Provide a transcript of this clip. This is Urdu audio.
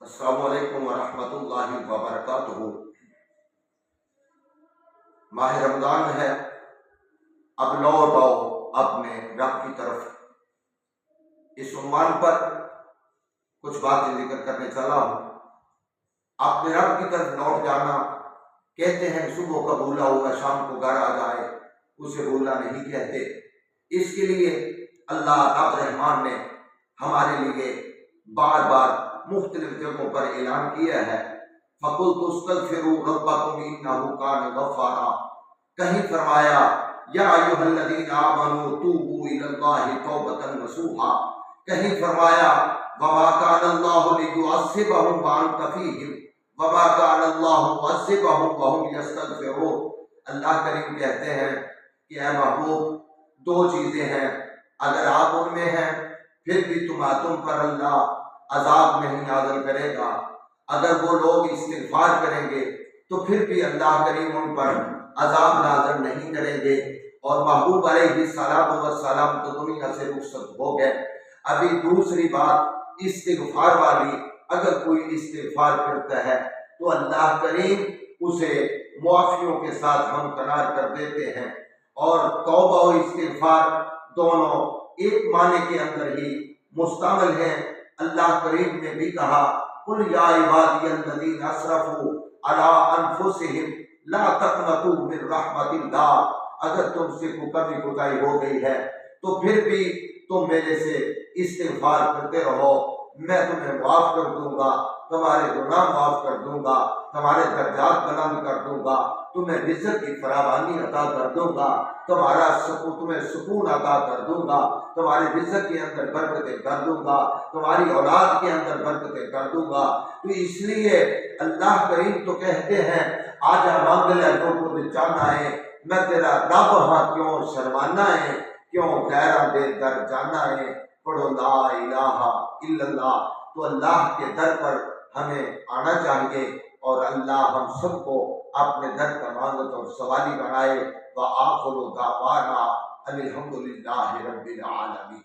السلام علیکم ورحمۃ اللہ وبرکاتہ۔ ماہ رمضان ہے، اب لوٹ آؤ اپنے رب کی طرف۔ اس عنوان پر کچھ باتیں ذکر کرنے چلا ہوں۔ اپنے رب کی طرف لوٹ جانا، کہتے ہیں صبح کا بھولا ہوا شام کو گھر آ جائے، اسے بھولا نہیں کہتے۔ اس کے لیے اللہ رب رحمان نے ہمارے لیے بار بار مختلف جگہوں پر اعلان کیا ہے، فَقُلْتُ اسْتَغْفِرُوا رَبَّكُمْ إِنَّهُ كَانَ غَفَّارًا۔ کہیں فرمایا یا ایھا الذین آمنوا توبوا الی اللہ توبۃ نصوحا، کہیں فرمایا وما کان اللہ لیعذبہم وانت فیہم وما کان اللہ معذبہم وہم یستغفرون۔ اللہ کریم کہتے ہیں کہ اے محبوب، دو چیزیں ہیں، اگر آپ ان میں ہیں پھر بھی تم پر اللہ عذاب نہیں نازل کرے گا۔ اگر وہ لوگ استغفار کریں گے تو پھر بھی اللہ کریم ان پر عذاب نازل نہیں کریں گے۔ اور محبوب علیہ السلام تو دنیا سے رخصت ہو گئے۔ ابھی دوسری بات استغفار والی، اگر کوئی استغفار کرتا ہے تو اللہ کریم اسے معافیوں کے ساتھ ہمکنار کر دیتے ہیں۔ اور توبہ و استغفار دونوں ایک معنی کے اندر ہی مستعمل ہیں۔ اللہ کریم نے بھی کہا قل یا عبادی الذین اسرفوا علی انفسہم لا تقنطوا من رحمت اللہ۔ اگر تم سے کوئی کمی کوتاہی ہو گئی ہے تو پھر بھی تم میرے سے استغفار کرتے رہو، میں تمہیں معاف کر دوں گا، تمہارے گناہ معاف کر دوں گا، تمہارے درجات بلند کر دوں گا، تمہیں رزق کی فراوانی عطا کر دوں گا، تمہیں سکون عطا کر دوں گا، تمہارے رزق کے اندر برکتیں کر دوں گا، تمہاری اولاد کے اندر برکتیں کر دوں گا۔ تو اس لیے اللہ کریم تو کہتے ہیں آجا مانگ لے جو کچھ چاہنا ہے، میں تیرا رب ہاں کیوں شرمانا ہے، کیوں غیراں دے در جانا ہے۔ پڑھو لا الہ الا اللہ۔ تو اللہ کے در پر ہمیں آنا چاہیے اور اللہ ہم سب کو اپنے در کا مانگت اور سوالی بنائے۔ وآخر دعوانا ان الحمد للہ رب العالمین۔